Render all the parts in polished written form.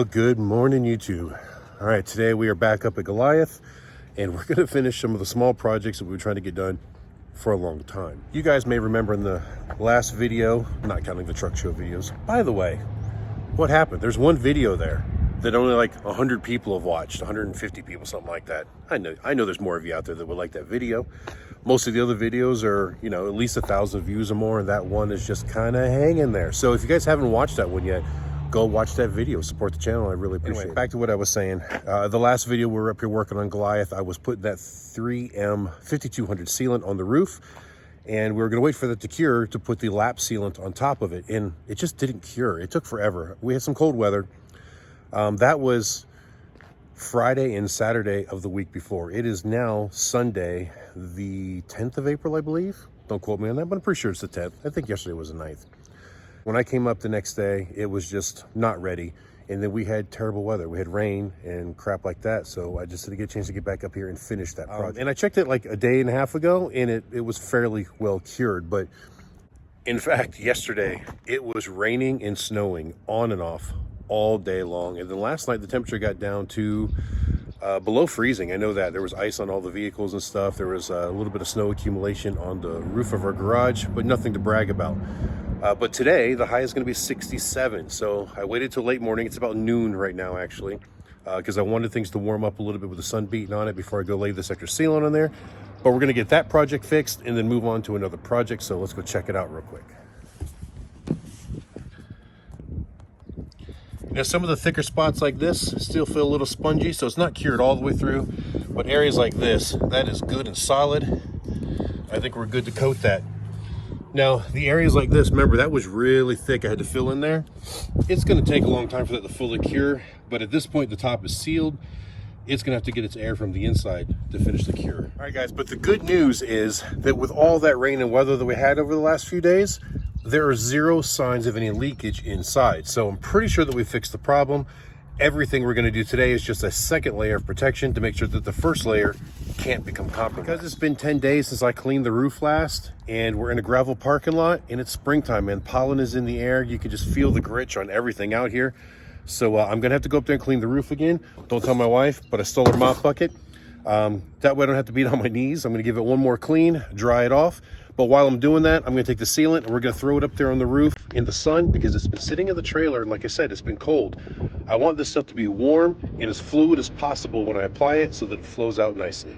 Well, good morning, YouTube. All right, today we are back up at Goliath, and we're going to finish some of the small projects that we've been trying to get done for a long time. You guys may remember in the last video, not counting the truck show videos. By the way, what happened? There's one video there that only like 100 people have watched, 150 people, something like that. I know there's more of you out there that would like that video. Most of the other videos are, you know, at least 1,000 views or more, and that one is just kind of hanging there. So if you guys haven't watched that one yet, go watch that video, support the channel. I really appreciate it. Back to what I was saying. The last video we were up here working on Goliath, I was putting that 3M 5200 sealant on the roof, and we were going to wait for that to cure to put the lap sealant on top of it, and it just didn't cure. It took forever. We had some cold weather. That was Friday and Saturday of the week before. It is now Sunday, the 10th of April, I believe. Don't quote me on that, but I'm pretty sure it's the 10th. I think yesterday was the 9th. When I came up the next day, it was just not ready. And then we had terrible weather. We had rain and crap like that. So I just didn't get a chance to get back up here and finish that project. And I checked it like a day and a half ago, and it was fairly well cured. But in fact, yesterday, it was raining and snowing on and off all day long. And then last night, the temperature got down to below freezing. I know that there was ice on all the vehicles and stuff. There was a little bit of snow accumulation on the roof of our garage, but nothing to brag about. But today, the high is going to be 67. So I waited till late morning. It's about noon right now, actually, because I wanted things to warm up a little bit with the sun beating on it before I go lay this extra sealant on there. But we're going to get that project fixed and then move on to another project. So let's go check it out real quick. Now, some of the thicker spots like this still feel a little spongy, so it's not cured all the way through. But areas like this, that is good and solid. I think we're good to coat that. Now, the areas like this, remember, that was really thick. I had to fill in there. It's going to take a long time for that to fully cure, but at this point, the top is sealed. It's going to have to get its air from the inside to finish the cure. All right, guys, but the good news is that with all that rain and weather that we had over the last few days, there are zero signs of any leakage inside. So I'm pretty sure that we fixed the problem. Everything we're going to do today is just a second layer of protection to make sure that the first layer can't become compromised. Because it's been 10 days since I cleaned the roof last, and we're in a gravel parking lot, and it's springtime, and pollen is in the air. You can just feel the gritch on everything out here. So I'm going to have to go up there and clean the roof again. Don't tell my wife, but I stole her mop bucket. That way I don't have to beat on my knees. I'm going to give it one more clean, dry it off. But while I'm doing that, I'm going to take the sealant and we're going to throw it up there on the roof in the sun because it's been sitting in the trailer. And like I said, it's been cold. I want this stuff to be warm and as fluid as possible when I apply it so that it flows out nicely.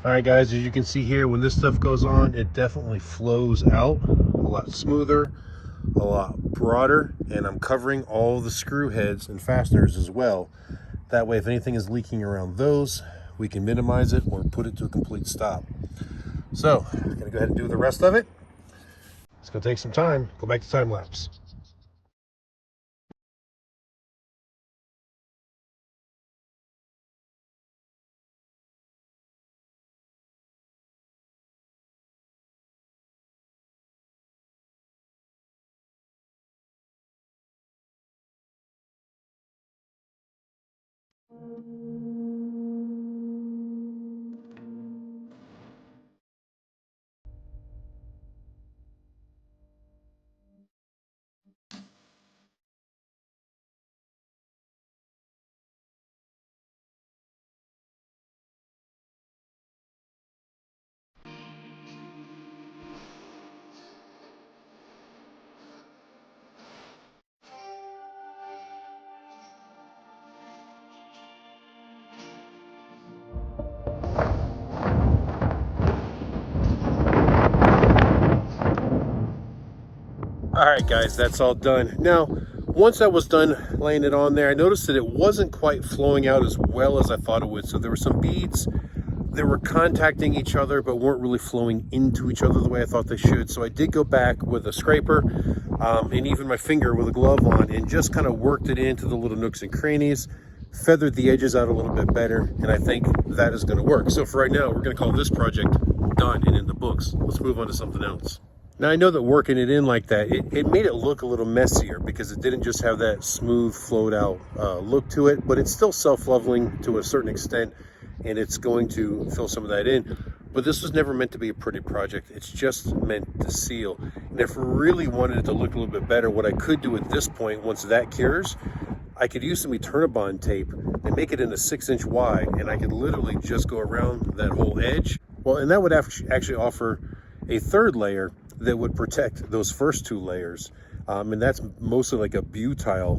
All right, guys, as you can see here, when this stuff goes on, it definitely flows out a lot smoother, a lot broader, and I'm covering all the screw heads and fasteners as well. That way, if anything is leaking around those, we can minimize it or put it to a complete stop. So, I'm gonna go ahead and do the rest of it. It's gonna take some time. Go back to time lapse. All right, guys, that's all done. Now, once I was done laying it on there, I noticed that it wasn't quite flowing out as well as I thought it would. So there were some beads that were contacting each other, but weren't really flowing into each other the way I thought they should. So I did go back with a scraper and even my finger with a glove on and just kind of worked it into the little nooks and crannies, feathered the edges out a little bit better, and I think that is going to work. So for right now, we're going to call this project done and in the books. Let's move on to something else. Now, I know that working it in like that, it made it look a little messier because it didn't just have that smooth, flowed out look to it, but it's still self-leveling to a certain extent, and it's going to fill some of that in. But this was never meant to be a pretty project. It's just meant to seal. And if we really wanted it to look a little bit better, what I could do at this point, once that cures, I could use some Eternabond tape and make it in a 6-inch wide, and I could literally just go around that whole edge. Well, and that would actually offer a third layer that would protect those first two layers. And that's mostly like a butyl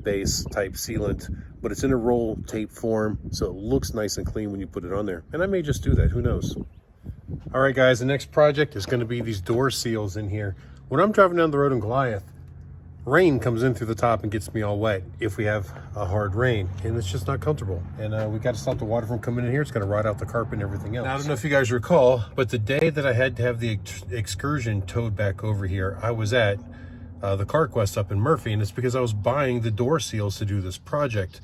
base type sealant, but it's in a roll tape form, so it looks nice and clean when you put it on there. And I may just do that, who knows? All right, guys, the next project is gonna be these door seals in here. When I'm driving down the road in Goliath, rain comes in through the top and gets me all wet if we have a hard rain, and it's just not comfortable. And we got to stop the water from coming in here. It's going to rot out the carpet and everything else. Now, I don't know if you guys recall, but the day that I had to have the excursion towed back over here, I was at the CarQuest up in Murphy, and it's because I was buying the door seals to do this project.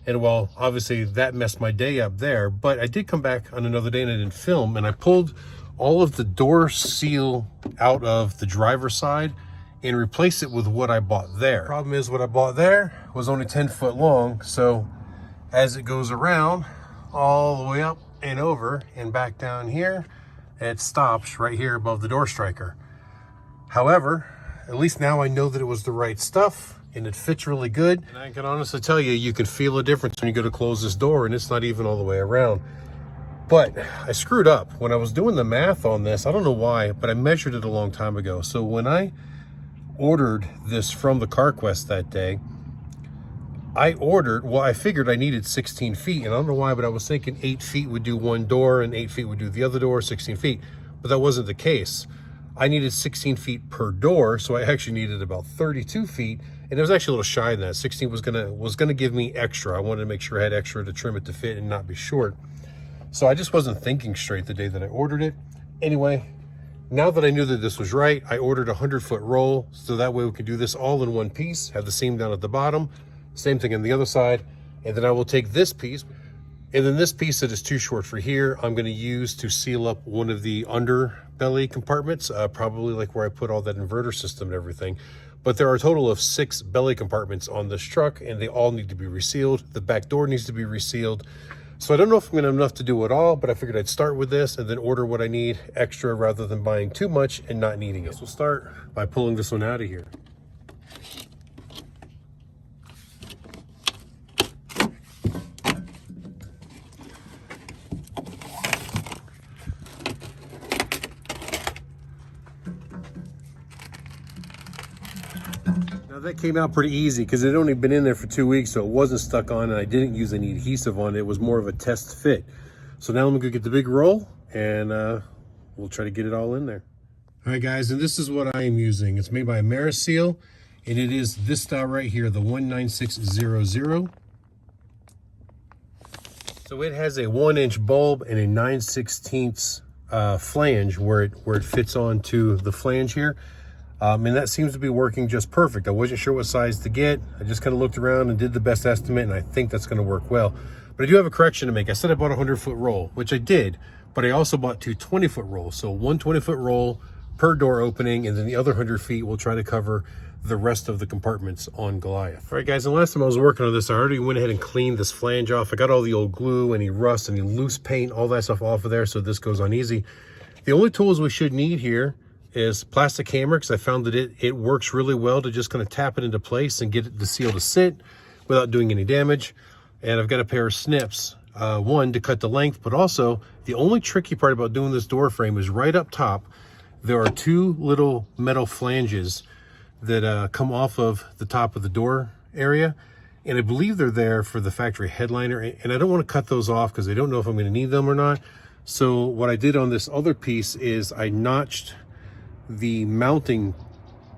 And well, obviously that messed my day up there, but I did come back on another day and I didn't film, and I pulled all of the door seal out of the driver's side and replace it with what I bought there. Problem is, what I bought there was only 10 foot long, so as it goes around all the way up and over and back down here, it stops right here above the door striker. However, at least now I know that it was the right stuff and it fits really good. And I can honestly tell you, you can feel a difference when you go to close this door and it's not even all the way around. But I screwed up when I was doing the math on this. I don't know why, but I measured it a long time ago. So when I ordered this from the CarQuest that day, I figured I needed 16 feet, and I don't know why, but I was thinking 8 feet would do one door and 8 feet would do the other door, 16 feet, but that wasn't the case. I needed 16 feet per door, so I actually needed about 32 feet, and it was actually a little shy than that. 16 was gonna give me extra. I wanted to make sure I had extra to trim it to fit and not be short. So I just wasn't thinking straight the day that I ordered it. Anyway, now that I knew that this was right, I ordered a 100-foot roll, so that way we could do this all in one piece, have the seam down at the bottom, same thing on the other side, and then I will take this piece, and then this piece that is too short for here, I'm gonna use to seal up one of the underbelly compartments, probably like where I put all that inverter system and everything. But there are a total of 6 belly compartments on this truck, and they all need to be resealed. The back door needs to be resealed. So I don't know if I'm gonna have enough to do it all, but I figured I'd start with this and then order what I need extra rather than buying too much and not needing it. So we'll start by pulling this one out of here. Now that came out pretty easy because it had only been in there for 2 weeks, so it wasn't stuck on, and I didn't use any adhesive on it. It was more of a test fit. So now I'm gonna get the big roll and we'll try to get it all in there. All right, guys, and this is what I am using. It's made by AmeriSeal, and it is this style right here, the 19600. So it has a 1-inch bulb and a 9/16 flange where it fits onto the flange here. And that seems to be working just perfect. I wasn't sure what size to get. I just kind of looked around and did the best estimate, and I think that's going to work well. But I do have a correction to make. I said I bought a 100-foot roll, which I did, but I also bought 2 20-foot rolls. So one 20-foot roll per door opening, and then the other 100 feet will try to cover the rest of the compartments on Goliath. All right, guys, and last time I was working on this, I already went ahead and cleaned this flange off. I got all the old glue, any rust, any loose paint, all that stuff off of there, so this goes on easy. The only tools we should need here is plastic hammer, because I found that it works really well to just kind of tap it into place and get the seal to sit without doing any damage. And I've got a pair of snips, one to cut the length, but also the only tricky part about doing this door frame is right up top, there are two little metal flanges that come off of the top of the door area. And I believe they're there for the factory headliner. And I don't want to cut those off because I don't know if I'm going to need them or not. So what I did on this other piece is I notched the mounting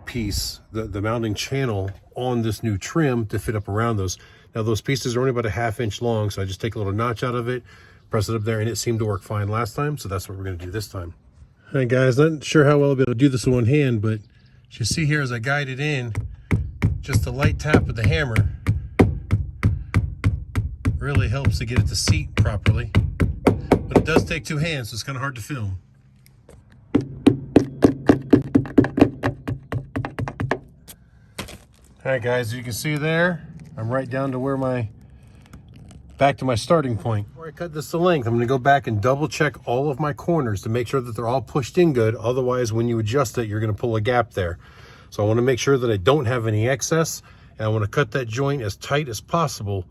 piece, the mounting channel on this new trim to fit up around those. Now those pieces are only about a 1/2 inch long, so I just take a little notch out of it, press it up there, and it seemed to work fine last time, so that's what we're going to do this time. All right, guys, not sure how well I'll be able to do this with one hand, but as you see here as I guide it in, just a light tap of the hammer really helps to get it to seat properly. But it does take two hands, so it's kind of hard to film. All right, guys, as you can see there, I'm right down to back to my starting point. Before I cut this to length, I'm going to go back and double check all of my corners to make sure that they're all pushed in good. Otherwise, when you adjust it, you're going to pull a gap there. So I want to make sure that I don't have any excess, and I want to cut that joint as tight as possible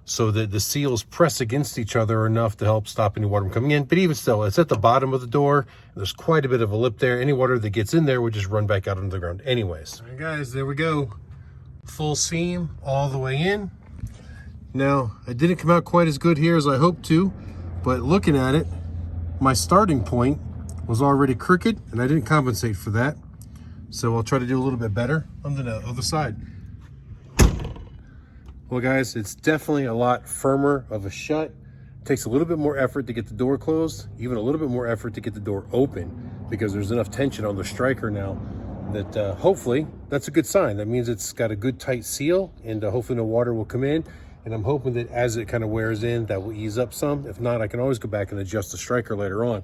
so that the seals press against each other enough to help stop any water from coming in. But even still, it's at the bottom of the door. There's quite a bit of a lip there. Any water that gets in there would just run back out onto the ground anyways. All right, guys, there we go. Full seam all the way in. Now, it didn't come out quite as good here as I hoped to, but looking at it, my starting point was already crooked, and I didn't compensate for that. So I'll try to do a little bit better on the other side. Well, guys, it's definitely a lot firmer of a shut. It takes a little bit more effort to get the door closed, even a little bit more effort to get the door open, because there's enough tension on the striker now that hopefully that's a good sign. That means it's got a good tight seal, and hopefully no water will come in. And I'm hoping that as it kind of wears in, that will ease up some. If not, I can always go back and adjust the striker later on.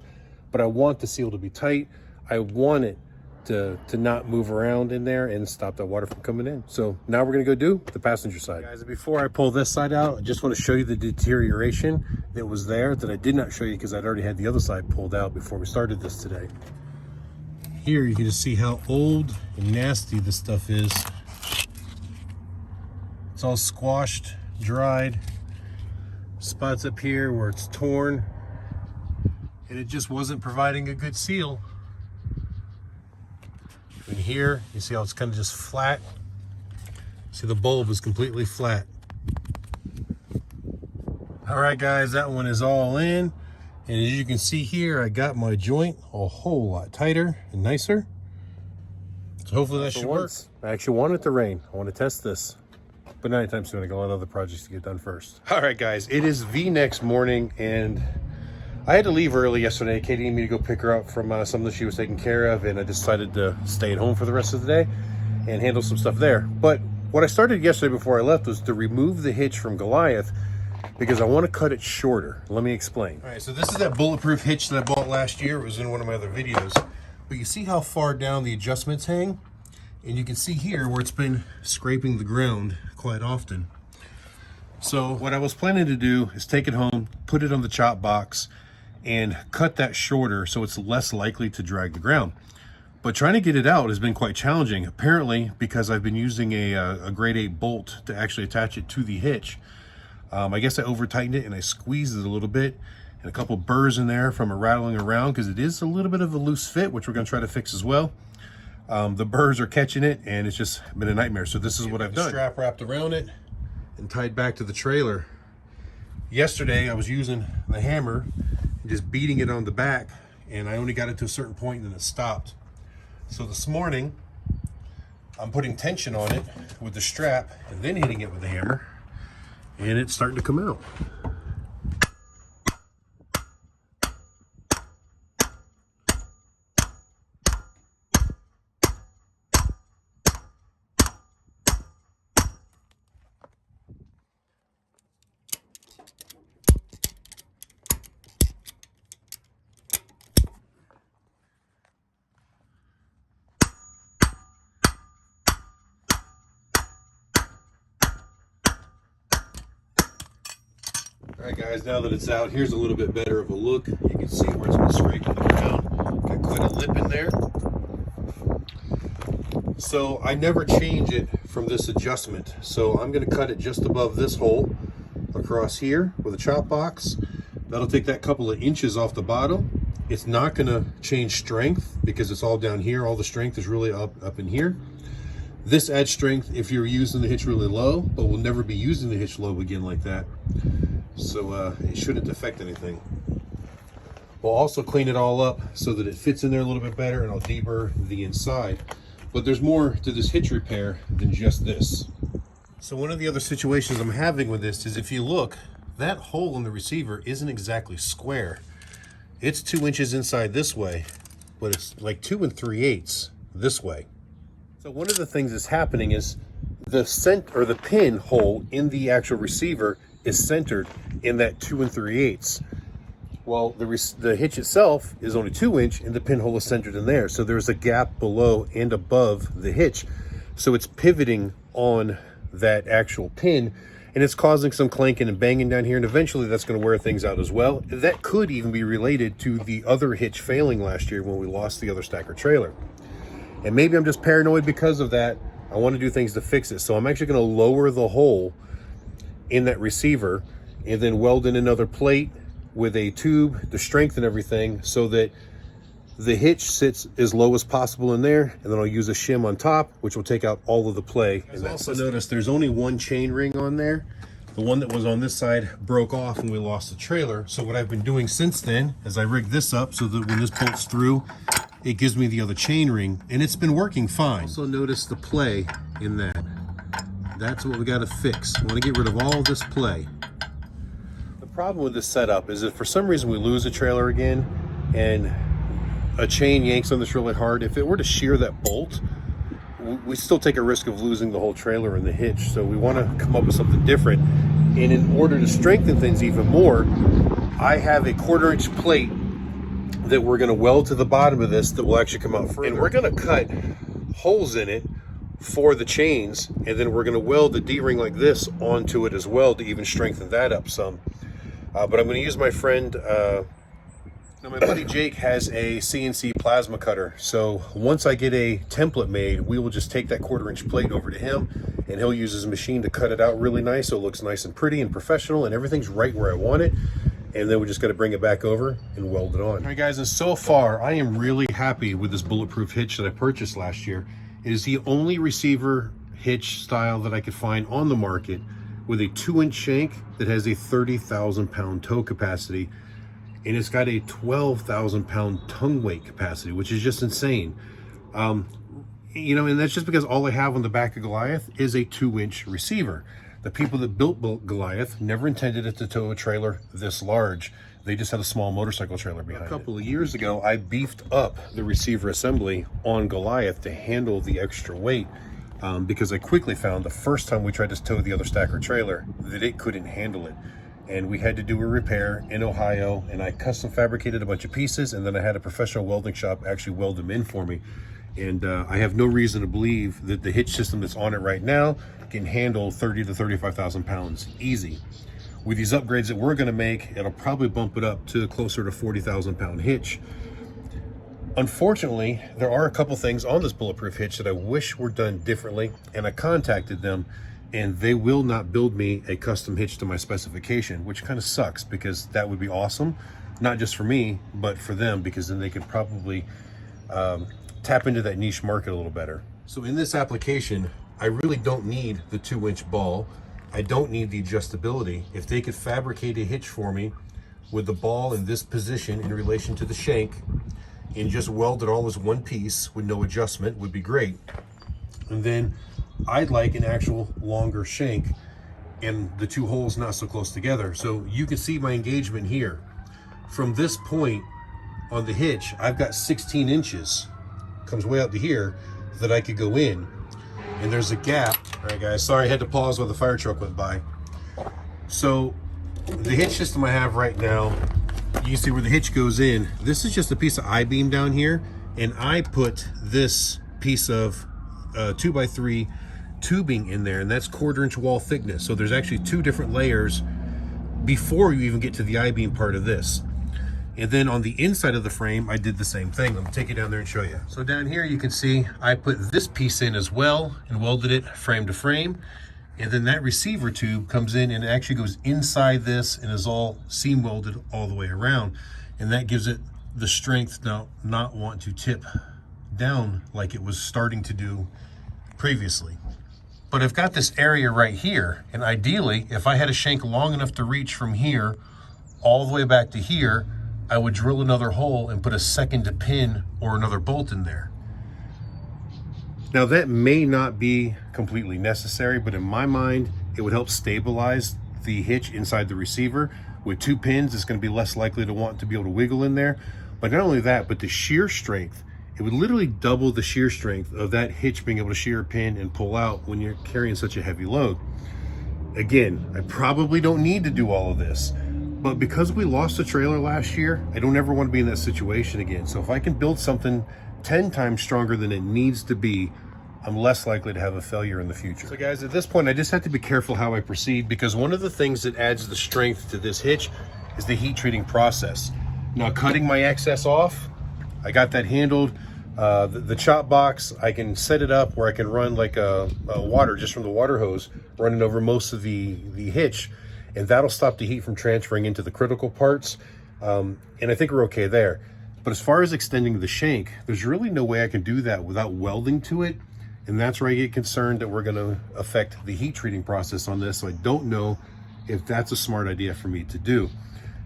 But I want the seal to be tight. I want it to not move around in there and stop that water from coming in. So now we're gonna go do the passenger side. Guys, before I pull this side out, I just want to show you the deterioration that was there that I did not show you because I'd already had the other side pulled out before we started this today. Here you can just see how old and nasty this stuff is. It's all squashed, dried. Spots up here where it's torn, and it just wasn't providing a good seal. And here you see how it's kind of just flat. See, the bulb is completely flat. All right, guys, that one is all in. And as you can see here, I got my joint a whole lot tighter and nicer. So hopefully that should work. I actually want it to rain. I want to test this. But not anytime soon. I got a lot of other projects to get done first. All right, guys, it is the next morning, and I had to leave early yesterday. Katie needed me to go pick her up from something that she was taking care of, and I decided to stay at home for the rest of the day and handle some stuff there. But what I started yesterday before I left was to remove the hitch from Goliath because I want to cut it shorter. Let me explain. All right, so this is that bulletproof hitch that I bought last year. It was in one of my other videos. But you see how far down the adjustments hang? And you can see here where it's been scraping the ground quite often. So what I was planning to do is take it home, put it on the chop box, and cut that shorter so it's less likely to drag the ground. But trying to get it out has been quite challenging, apparently, because I've been using a grade 8 bolt to actually attach it to the hitch. I guess I over tightened it and I squeezed it a little bit, and a couple burrs in there from it rattling around because it is a little bit of a loose fit, which we're going to try to fix as well. The burrs are catching it, and it's just been a nightmare. So this is what I've done. Strap wrapped around it and tied back to the trailer. Yesterday I was using the hammer and just beating it on the back, and I only got it to a certain point and then it stopped. So this morning I'm putting tension on it with the strap and then hitting it with the hammer, and it's starting to come out. Alright guys, now that it's out, here's a little bit better of a look. You can see where it's been scraping the ground. Got quite a lip in there. So I never change it from this adjustment. So I'm going to cut it just above this hole across here with a chop box. That'll take that couple of inches off the bottom. It's not going to change strength because it's all down here. All the strength is really up in here. This adds strength if you're using the hitch really low, but we'll never be using the hitch low again like that. So it shouldn't affect anything. We'll also clean it all up so that it fits in there a little bit better, and I'll deburr the inside. But there's more to this hitch repair than just this. So one of the other situations I'm having with this is, if you look, that hole in the receiver isn't exactly square. It's 2 inches inside this way, but it's like 2 3/8 this way. So one of the things that's happening is the pin hole in the actual receiver is centered in that 2 3/8. Well, the hitch itself is only 2 inch and the pinhole is centered in there. So there's a gap below and above the hitch. So it's pivoting on that actual pin, and it's causing some clanking and banging down here. And eventually that's going to wear things out as well. That could even be related to the other hitch failing last year when we lost the other stacker trailer. And maybe I'm just paranoid because of that. I want to do things to fix it. So I'm actually going to lower the hole in that receiver and then weld in another plate with a tube to strengthen everything so that the hitch sits as low as possible in there, and then I'll use a shim on top, which will take out all of the play. And also notice there's only one chain ring on there. The one that was on this side broke off and we lost the trailer. So what I've been doing since then is I rigged this up so that when this bolts through, it gives me the other chain ring, and it's been working fine. Also notice the play in that. That's what we got to fix. We want to get rid of all this play. The problem with this setup is if for some reason we lose a trailer again and a chain yanks on this really hard, if it were to shear that bolt, we still take a risk of losing the whole trailer and the hitch. So we want to come up with something different. And in order to strengthen things even more, I have a 1/4 inch plate that we're going to weld to the bottom of this that will actually come out further. And we're going to cut holes in it for the chains, and then we're going to weld the D-ring like this onto it as well to even strengthen that up some. But I'm going to use my friend, now my buddy Jake has a CNC plasma cutter. So once I get a template made, we will just take that 1/4 inch plate over to him, and he'll use his machine to cut it out really nice so it looks nice and pretty and professional and everything's right where I want it. And then we just got to bring it back over and weld it on. All right guys, and so far I am really happy with this bulletproof hitch that I purchased last year. It is the only receiver hitch style that I could find on the market with a 2-inch shank that has a 30,000 pound toe capacity, and it's got a 12,000 pound tongue weight capacity, which is just insane. You know, and that's just because all I have on the back of Goliath is a 2-inch receiver. The people that built Goliath never intended it to tow a trailer this large. They just had a small motorcycle trailer behind it. A couple of years ago, I beefed up the receiver assembly on Goliath to handle the extra weight because I quickly found the first time we tried to tow the other stacker trailer that it couldn't handle it. And we had to do a repair in Ohio, and I custom fabricated a bunch of pieces, and then I had a professional welding shop actually weld them in for me. And I have no reason to believe that the hitch system that's on it right now can handle 30 to 35,000 pounds easy. With these upgrades that we're going to make, it'll probably bump it up to closer to 40,000 pound hitch. Unfortunately, there are a couple things on this bulletproof hitch that I wish were done differently, and I contacted them, and they will not build me a custom hitch to my specification, which kind of sucks because that would be awesome, not just for me, but for them, because then they could probably tap into that niche market a little better. So in this application, I really don't need the 2-inch ball. I don't need the adjustability. If they could fabricate a hitch for me with the ball in this position in relation to the shank and just weld it all as one piece with no adjustment, would be great. And then I'd like an actual longer shank and the two holes not so close together. So you can see my engagement here. From this point on the hitch, I've got 16 inches, comes way up to here, that I could go in. And there's a gap. All right guys, sorry I had to pause while the fire truck went by. So the hitch system I have right now, you can see where the hitch goes in. This is just a piece of I-beam down here, and I put this piece of 2x3 tubing in there, and that's 1/4 inch wall thickness. So there's actually 2 different layers before you even get to the I-beam part of this. And then on the inside of the frame, I did the same thing. I'm gonna take you down there and show you. So down here, you can see I put this piece in as well and welded it frame to frame. And then that receiver tube comes in and it actually goes inside this and is all seam welded all the way around. And that gives it the strength to not want to tip down like it was starting to do previously. But I've got this area right here, and ideally, if I had a shank long enough to reach from here all the way back to here, I would drill another hole and put a second pin or another bolt in there. Now that may not be completely necessary, but in my mind, it would help stabilize the hitch inside the receiver. With 2 pins, it's going to be less likely to want to be able to wiggle in there. But not only that, but the shear strength, it would literally double the shear strength of that hitch being able to shear a pin and pull out when you're carrying such a heavy load. Again, I probably don't need to do all of this, but because we lost the trailer last year, I don't ever want to be in that situation again. So if I can build something 10 times stronger than it needs to be, I'm less likely to have a failure in the future. So guys, at this point, I just have to be careful how I proceed, because one of the things that adds the strength to this hitch is the heat treating process. Now, cutting my excess off, I got that handled. The chop box, I can set it up where I can run like a water just from the water hose running over most of the hitch, and that'll stop the heat from transferring into the critical parts. And I think we're okay there. But as far as extending the shank, there's really no way I can do that without welding to it. And that's where I get concerned that we're going to affect the heat treating process on this. So I don't know if that's a smart idea for me to do.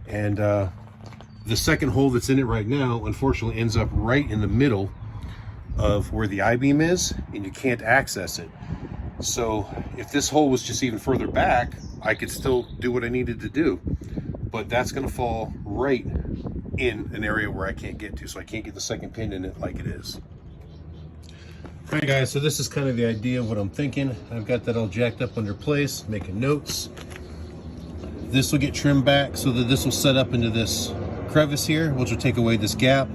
And the second hole that's in it right now, unfortunately, ends up right in the middle of where the I-beam is, and you can't access it. So if this hole was just even further back, I could still do what I needed to do. But that's going to fall right in an area where I can't get to. So I can't get the second pin in it like it is. All right, guys, so this is kind of the idea of what I'm thinking. I've got that all jacked up under place, making notes. This will get trimmed back so that this will set up into this crevice here, which will take away this gap.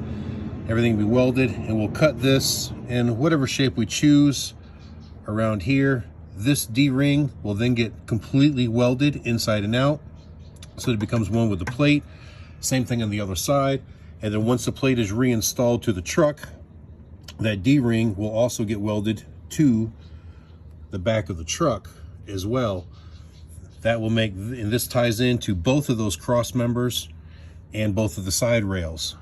Everything will be welded, and we'll cut this in whatever shape we choose around here. This D-ring will then get completely welded inside and out, so it becomes one with the plate. Same thing on the other side. And then once the plate is reinstalled to the truck, that D-ring will also get welded to the back of the truck as well. That will make, and this ties into both of those cross members and both of the side rails.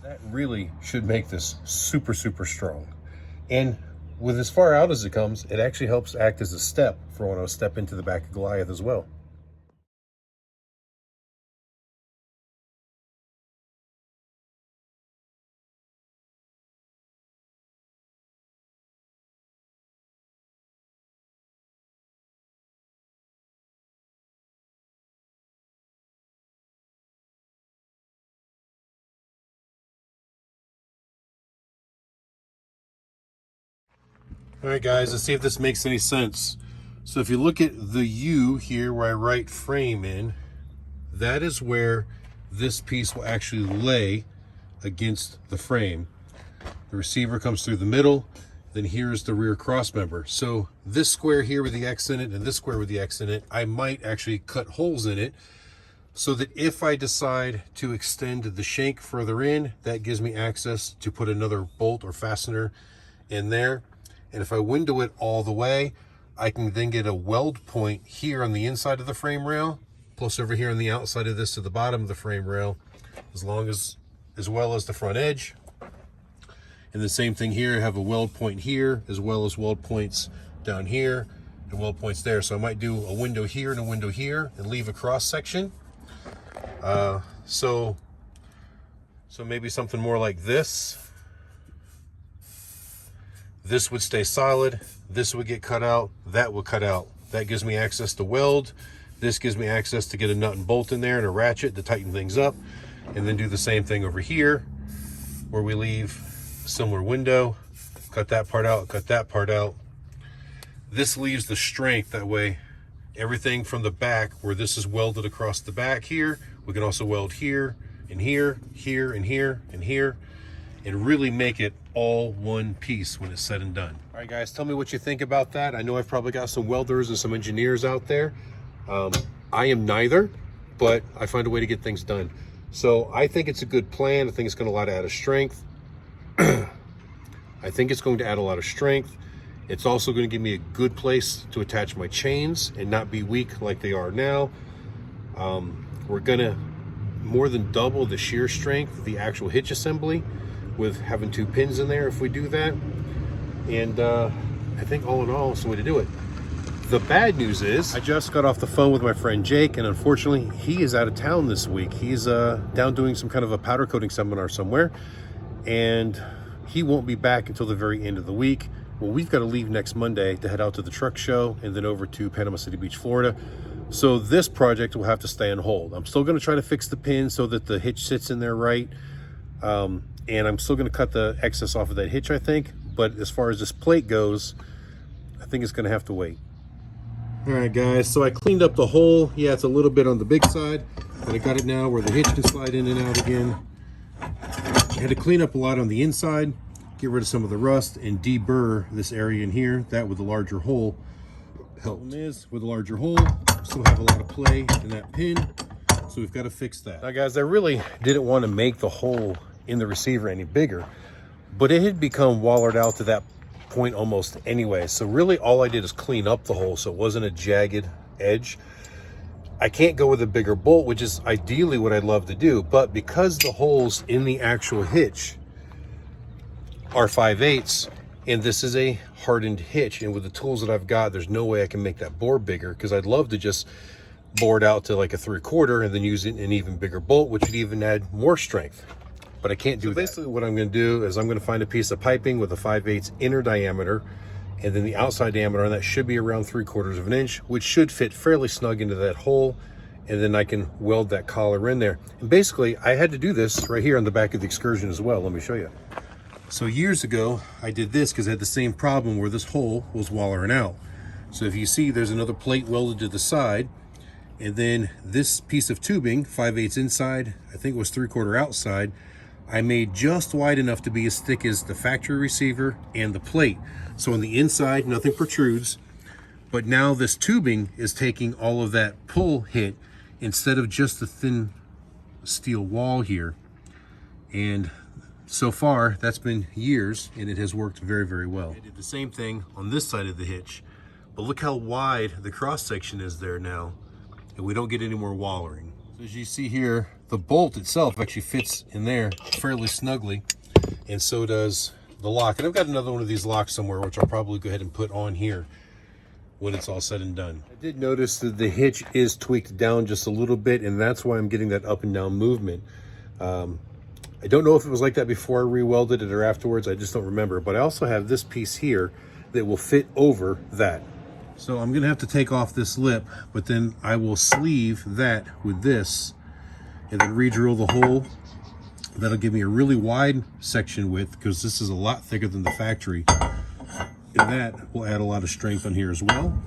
That really should make this super, super strong. And with as far out as it comes, it actually helps act as a step for when I step into the back of Goliath as well. All right, guys, let's see if this makes any sense. So if you look at the U here where I write frame in, that is where this piece will actually lay against the frame. The receiver comes through the middle, then here's the rear cross member. So this square here with the X in it and this square with the X in it, I might actually cut holes in it so that if I decide to extend the shank further in, that gives me access to put another bolt or fastener in there. And if I window it all the way, I can then get a weld point here on the inside of the frame rail, plus over here on the outside of this to the bottom of the frame rail, as well as the front edge. And the same thing here, I have a weld point here, as well as weld points down here and weld points there. So I might do a window here and a window here and leave a cross section. So maybe something more like this. This would stay solid, this would get cut out, that would cut out. That gives me access to weld. This gives me access to get a nut and bolt in there and a ratchet to tighten things up. And then do the same thing over here, where we leave a similar window, cut that part out, cut that part out. This leaves the strength, that way everything from the back, where this is welded across the back here, we can also weld here, and here, here, and here, and here, and really make it all one piece when it's said and done. All right, guys, tell me what you think about that. I know I've probably got some welders and some engineers out there. I am neither, but I find a way to get things done. So I think it's a good plan. I think it's going to add a strength. I think it's going to add a lot of strength. It's also going to give me a good place to attach my chains and not be weak like they are now. We're going to more than double the shear strength of the actual hitch assembly with having 2 pins in there if we do that. And I think all in all, it's the way to do it. The bad news is I just got off the phone with my friend Jake, and unfortunately he is out of town this week. He's down doing some kind of a powder coating seminar somewhere, and he won't be back until the very end of the week. Well, we've got to leave next Monday to head out to the truck show and then over to Panama City Beach, Florida. So this project will have to stay on hold. I'm still going to try to fix the pin so that the hitch sits in there right. And I'm still going to cut the excess off of that hitch, I think. But as far as this plate goes, I think it's going to have to wait. All right, guys, so I cleaned up the hole. Yeah, it's a little bit on the big side, but I got it now where the hitch can slide in and out again. I had to clean up a lot on the inside, get rid of some of the rust, and deburr this area in here. That with the larger hole helped. Is with a larger hole, still have a lot of play in that pin, so we've got to fix that. Now, guys, I really didn't want to make the hole in the receiver any bigger, but it had become wallered out to that point almost anyway. So really all I did is clean up the hole so it wasn't a jagged edge. I can't go with a bigger bolt, which is ideally what I'd love to do, but because the holes in the actual hitch are 5/8, and this is a hardened hitch, and with the tools that I've got, there's no way I can make that bore bigger, because I'd love to just bore it out to like a 3/4 and then use an even bigger bolt, which would even add more strength. But I can't do that. Basically what I'm going to do is I'm going to find a piece of piping with a 5/8 inner diameter, and then the outside diameter on that should be around 3/4 of an inch, which should fit fairly snug into that hole, and then I can weld that collar in there. And basically I had to do this right here on the back of the Excursion as well. Let me show you. So years ago I did this because I had the same problem where this hole was wallering out. So if you see, there's another plate welded to the side, and then this piece of tubing, 5/8 inside, I think it was 3/4 outside, I made just wide enough to be as thick as the factory receiver and the plate. So on the inside, nothing protrudes, but now this tubing is taking all of that pull hit instead of just the thin steel wall here. And so far, that's been years, and it has worked very, very well. I did the same thing on this side of the hitch, but look how wide the cross section is there now, and we don't get any more wallering. So as you see here, the bolt itself actually fits in there fairly snugly, and so does the lock. And I've got another one of these locks somewhere, which I'll probably go ahead and put on here when it's all said and done. I did notice that the hitch is tweaked down just a little bit, and that's why I'm getting that up and down movement. I don't know if it was like that before I re-welded it or afterwards. I just don't remember. But I also have this piece here that will fit over that. So I'm gonna have to take off this lip, but then I will sleeve that with this and then re-drill the hole. That'll give me a really wide section width, because this is a lot thicker than the factory. And that will add a lot of strength on here as well,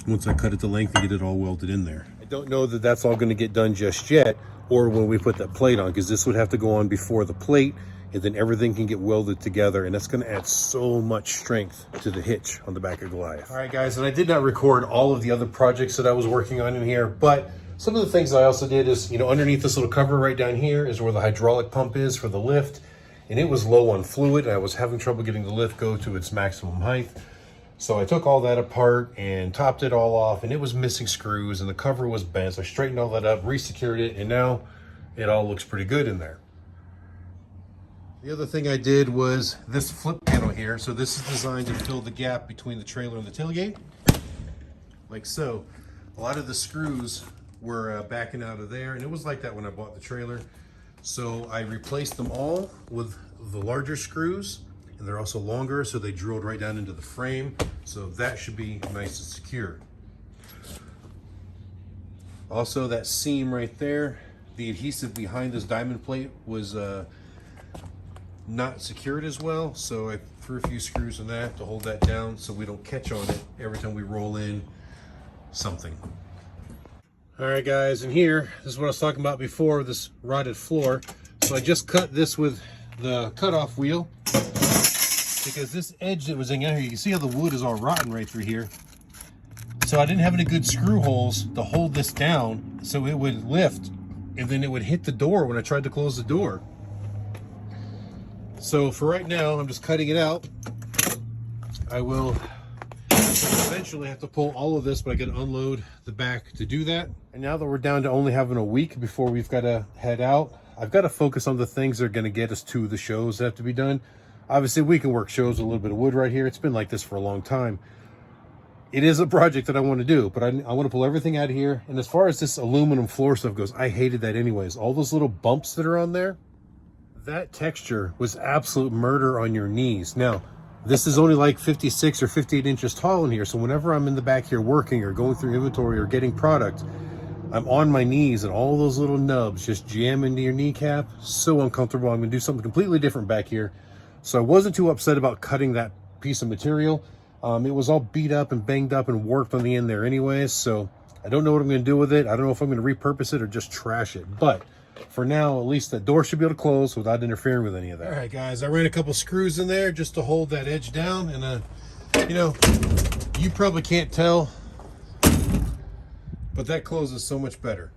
once I cut it to length and get it all welded in there. I don't know that that's all gonna get done just yet, or when we put that plate on, because this would have to go on before the plate, and then everything can get welded together, and that's going to add so much strength to the hitch on the back of Goliath. All right, guys, and I did not record all of the other projects that I was working on in here, but some of the things I also did is, underneath this little cover right down here is where the hydraulic pump is for the lift, and it was low on fluid, and I was having trouble getting the lift go to its maximum height. So I took all that apart and topped it all off, and it was missing screws, and the cover was bent. So I straightened all that up, re-secured it, and now it all looks pretty good in there. The other thing I did was this flip panel here. So this is designed to fill the gap between the trailer and the tailgate, like so. A lot of the screws were backing out of there, and it was like that when I bought the trailer. So I replaced them all with the larger screws, and they're also longer, so they drilled right down into the frame. So that should be nice and secure. Also, that seam right there, the adhesive behind this diamond plate was not secured as well, so I threw a few screws in that to hold that down so we don't catch on it every time we roll in something. All right, guys, and here, this is what I was talking about before, this rotted floor. So I just cut this with the cutoff wheel, because this edge that was in here, you can see how the wood is all rotten right through here. So I didn't have any good screw holes to hold this down so it would lift, and then it would hit the door when I tried to close the door. So for right now, I'm just cutting it out. I will eventually have to pull all of this, but I got to unload the back to do that. And now that we're down to only having a week before we've got to head out, I've got to focus on the things that are going to get us to the shows that have to be done. Obviously, we can work shows with a little bit of wood right here. It's been like this for a long time. It is a project that I want to do, but I want to pull everything out of here. And as far as this aluminum floor stuff goes, I hated that anyways. All those little bumps that are on there, that texture was absolute murder on your knees. Now, this is only like 56 or 58 inches tall in here. So whenever I'm in the back here working or going through inventory or getting product, I'm on my knees and all those little nubs just jam into your kneecap. So uncomfortable. I'm going to do something completely different back here. So I wasn't too upset about cutting that piece of material. It was all beat up and banged up and warped on the end there anyways. So I don't know what I'm going to do with it. I don't know if I'm going to repurpose it or just trash it. But for now, at least the door should be able to close without interfering with any of that. All right, guys, I ran a couple screws in there just to hold that edge down. And, you know, you probably can't tell, but that closes so much better.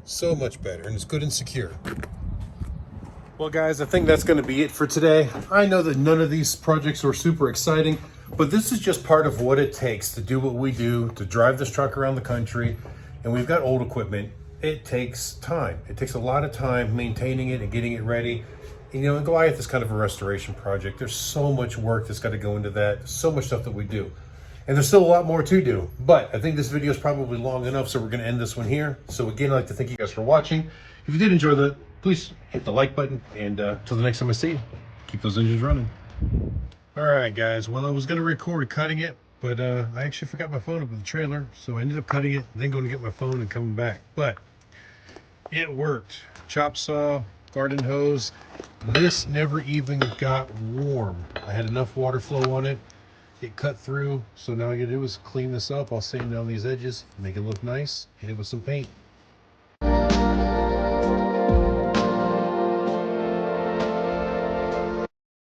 So much better, and it's good and secure. Well, guys, I think that's going to be it for today. I know that none of these projects are super exciting, but this is just part of what it takes to do what we do, to drive this truck around the country. And we've got old equipment. It takes time. It takes a lot of time maintaining it and getting it ready. And, you know, Goliath is kind of a restoration project. There's so much work that's got to go into that, so much stuff that we do. And there's still a lot more to do. But I think this video is probably long enough, so we're going to end this one here. So again, I'd like to thank you guys for watching. If you did enjoy that, please hit the like button. And till the next time I see you, keep those engines running. All right, guys. Well, I was going to record cutting it, but I actually forgot my phone up in the trailer. So I ended up cutting it, then going to get my phone and coming back. But it worked. Chop saw, garden hose. This never even got warm. I had enough water flow on it. It cut through. So now all I gotta do is clean this up. I'll sand down these edges, make it look nice, hit it with some paint.